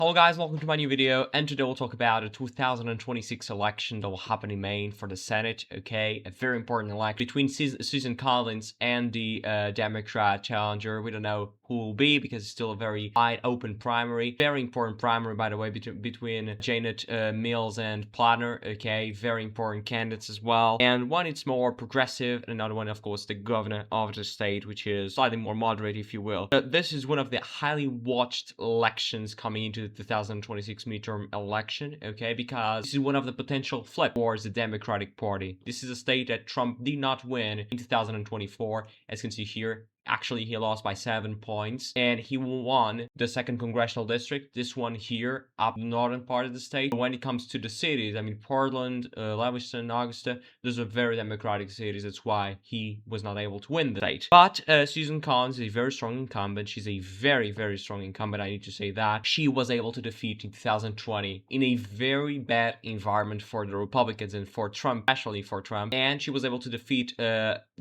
Hello guys, welcome to my new video, and today we'll talk about the 2026 election that will happen in Maine for the Senate, okay? A very important election between Susan Collins and the Democrat challenger. We don't know who will be because it's still a very wide open primary. Very important primary, by the way, between Janet Mills and Platner, okay? Very important candidates as well. And one is more progressive, and another one, of course, the governor of the state, which is slightly more moderate, if you will. But this is one of the highly watched elections coming into the 2026 midterm election, okay, because this is one of the potential flip towards the Democratic Party. This is a state that Trump did not win in 2024, as you can see here. Actually, he lost by 7 points, and he won the 2nd congressional district, this one here, up the northern part of the state. When it comes to the cities, I mean, Portland, Lewiston, Augusta, those are very democratic cities. That's why he was not able to win the state. But Susan Collins is a very strong incumbent. She's a very, very strong incumbent, I need to say that. She was able to defeat in 2020 in a very bad environment for the Republicans and for Trump, especially for Trump. And she was able to defeat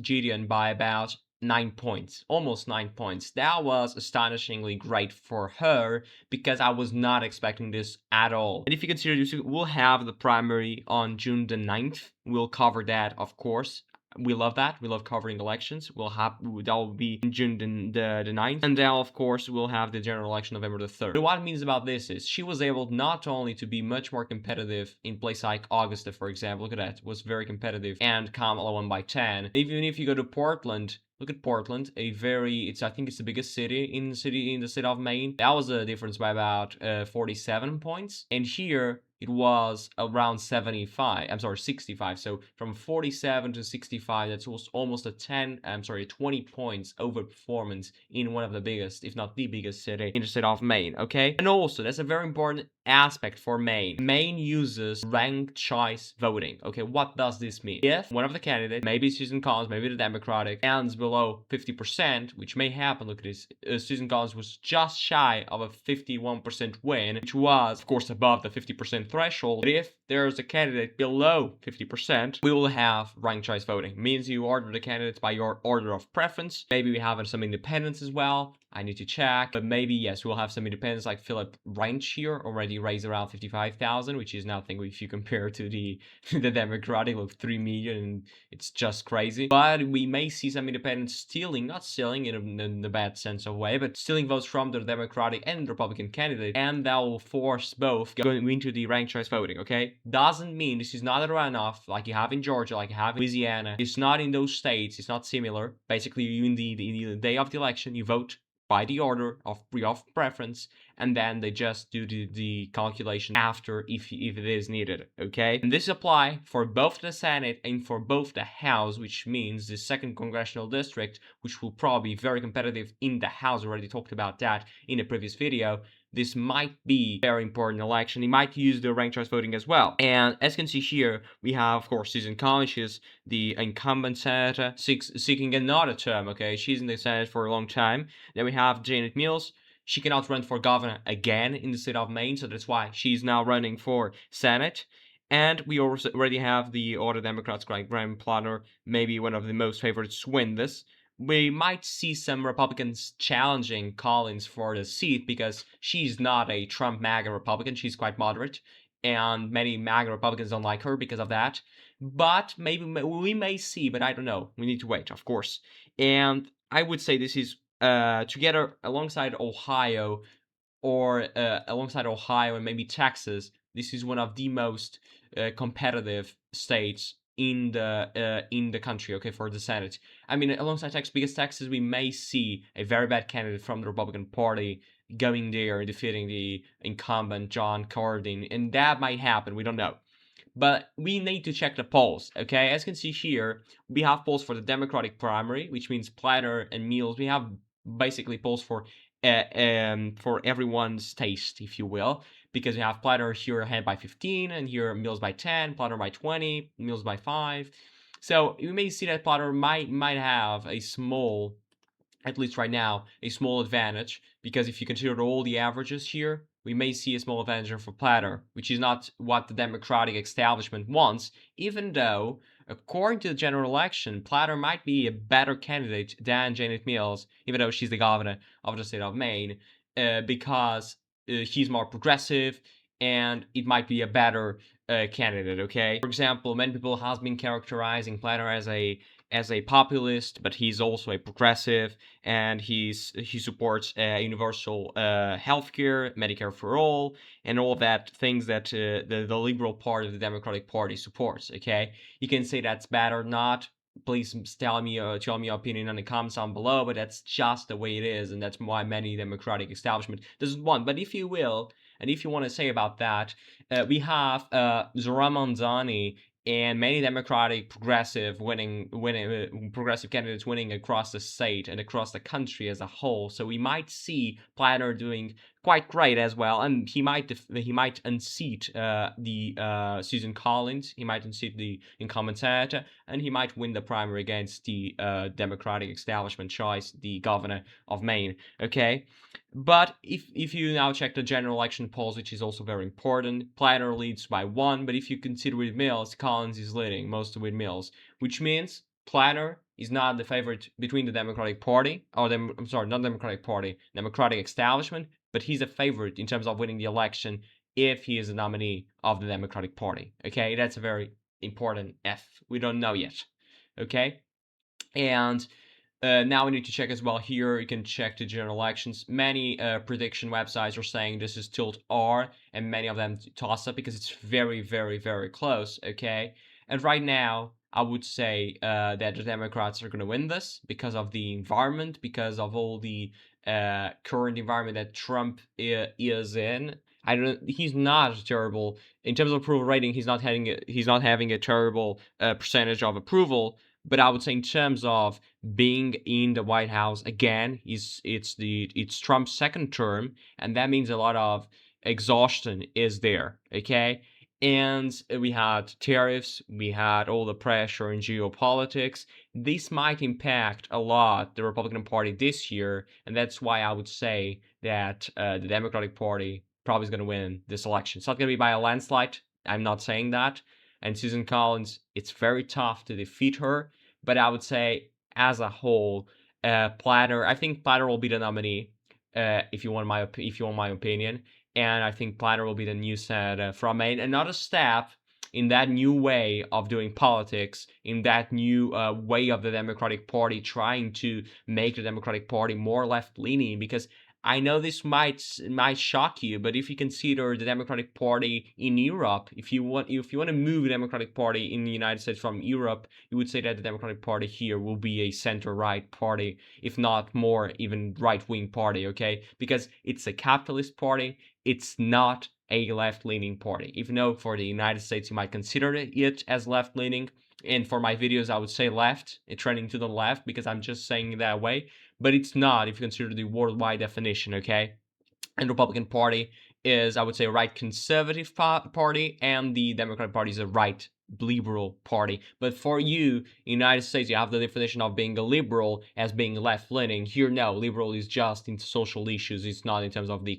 Gideon by about 9 points, almost 9 points. That was astonishingly great for her because I was not expecting this at all. And if you consider this, we'll have the primary on June the 9th. We'll cover that, of course. We love that. We love covering elections. That will be in June the 9th. And then, of course, we'll have the general election November the 3rd. But what it means about this is she was able not only to be much more competitive in place like Augusta, for example. Look at that. It was very competitive. And Kamala won by 10. Even if you go to Portland, look at Portland, I think it's the biggest city in the state of Maine. That was a difference by about 47 points. And here it was around 65. So from 47 to 65, that was almost a 20 points over performance in one of the biggest, if not the biggest city in the state of Maine, okay? And also, that's a very important aspect for Maine. Maine uses ranked choice voting, okay? What does this mean? If one of the candidates, maybe Susan Collins, maybe the Democratic, ends below 50%, which may happen, look at this, Susan Collins was just shy of a 51% win, which was, of course, above the 50% threshold. But if there's a candidate below 50%, we will have ranked choice voting. Means you order the candidates by your order of preference. Maybe we have some independents as well. I need to check, but maybe, yes, we'll have some independents like Philip Reinsch here, already raised around 55,000, which is nothing if you compare to the Democratic of 3 million. It's just crazy. But we may see some independents stealing, not stealing in the bad sense of way, but stealing votes from the Democratic and Republican candidate, and that will force both going into the ranked choice voting, okay? Doesn't mean this is not a runoff like you have in Georgia, like you have in Louisiana. It's not in those states. It's not similar. Basically, you in the day of the election, you vote by the order of preference, and then they just do the calculation after if it is needed, okay? And this apply for both the Senate and for both the House, which means the 2nd congressional district, which will probably be very competitive in the House. Already talked about that in a previous video. This might be a very important election. He might use the ranked choice voting as well. And as you can see here, we have, of course, Susan Collins. She's the incumbent senator seeking another term, okay? She's in the Senate for a long time. Then we have Janet Mills. She cannot run for governor again in the state of Maine, so that's why she's now running for Senate. And we also already have the other Democrats, like Graham Platner, maybe one of the most favorites to win this. We might see some Republicans challenging Collins for the seat because she's not a Trump MAGA Republican. She's quite moderate, and many MAGA Republicans don't like her because of that. But maybe we may see, but I don't know. We need to wait, of course. And I would say this is together alongside Ohio, or alongside Ohio and maybe Texas. This is one of the most competitive states in the country, okay, for the Senate. I mean, alongside Texas, because Texas, we may see a very bad candidate from the Republican Party going there and defeating the incumbent John Cornyn, and that might happen. We don't know. But we need to check the polls, okay? As you can see here, we have polls for the Democratic primary, which means Platter and Mills. We have basically polls for everyone's taste, if you will, because we have Platter here ahead by 15, and here Mills by 10, Platter by 20, Mills by 5. So you may see that Platter might have a small, at least right now, a small advantage, because if you consider all the averages here, we may see a small advantage for Platter, which is not what the Democratic establishment wants, even though, according to the general election, Platter might be a better candidate than Janet Mills, even though she's the governor of the state of Maine, because he's more progressive, and it might be a better candidate. Okay, for example, many people has been characterizing Platner as a populist, but he's also a progressive, and he supports universal healthcare, Medicare for all, and all that things that the liberal part of the Democratic Party supports. Okay, you can say that's bad or not. Please tell me your opinion in the comments down below, but that's just the way it is, and that's why many Democratic establishment doesn't want. But if you will, and if you want to say about that, we have Zoran Manzani and many Democratic progressive candidates winning across the state and across the country as a whole. So we might see Platner doing quite great as well, and he might unseat the Susan Collins. He might unseat the incumbent senator, and he might win the primary against the Democratic establishment choice, the governor of Maine. Okay. But if you now check the general election polls, which is also very important, Platner leads by 1, but if you consider windmills, Collins is leading most of windmills, which means Platner is not the favorite between the Democratic Party, I'm sorry, not Democratic Party, Democratic establishment, but he's a favorite in terms of winning the election if he is the nominee of the Democratic Party. Okay, that's a very important F. We don't know yet. Okay, and now we need to check as well here. You can check the general elections. Many prediction websites are saying this is tilt R, and many of them toss up because it's very, very, very close. Okay, and right now I would say that the Democrats are going to win this because of the environment, because of all the current environment that Trump is in. I don't. He's not terrible in terms of approval rating. He's not having a terrible percentage of approval. But I would say in terms of being in the White House again, it's Trump's second term, and that means a lot of exhaustion is there. Okay, and we had tariffs, we had all the pressure in geopolitics. This might impact a lot the Republican Party this year, and that's why I would say that the Democratic Party probably is going to win this election. It's not going to be by a landslide. I'm not saying that. And Susan Collins, it's very tough to defeat her. But I would say, as a whole, Platner. I think Platner will be the nominee. If you want my opinion, and I think Platner will be the new senator from Maine. Another step in that new way of doing politics, in that new way of the Democratic Party trying to make the Democratic Party more left-leaning, because I know this might shock you, but if you consider the Democratic Party in Europe, if you want to move the Democratic Party in the United States from Europe, you would say that the Democratic Party here will be a center-right party, if not more even right-wing party, okay? Because it's a capitalist party, it's not a left-leaning party. Even though for the United States you might consider it as left-leaning, and for my videos I would say left, trending to the left, because I'm just saying it that way, but it's not if you consider the worldwide definition, okay? And the Republican Party is, I would say, a right conservative party, and the Democratic Party is a right liberal party. But for you, in the United States, you have the definition of being a liberal as being left-leaning. Here, no, liberal is just into social issues. It's not in terms of the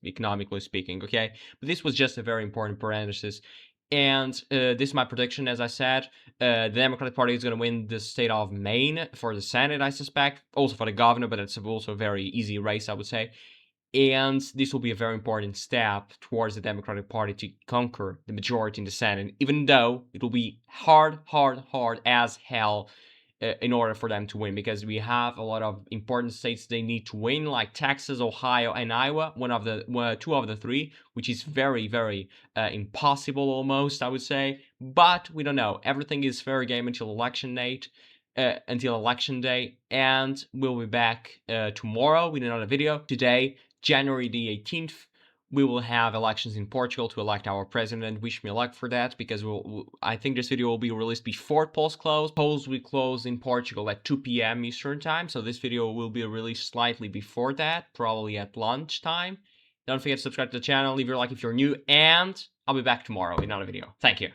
economically speaking, okay? But this was just a very important parenthesis. And this is my prediction, as I said. The Democratic Party is going to win the state of Maine for the Senate, I suspect. Also for the governor, but it's also a very easy race, I would say. And this will be a very important step towards the Democratic Party to conquer the majority in the Senate, even though it will be hard as hell in order for them to win, because we have a lot of important states they need to win, like Texas, Ohio, and Iowa, two of the three, which is very, very impossible almost, I would say. But we don't know. Everything is fair game until election day, and we'll be back tomorrow with another video. Today, January the 18th, we will have elections in Portugal to elect our president. Wish me luck for that, because I think this video will be released before polls close. Polls will close in Portugal at 2 p.m. Eastern time, so this video will be released slightly before that, probably at lunchtime. Don't forget to subscribe to the channel, leave your like if you're new, and I'll be back tomorrow with another video. Thank you.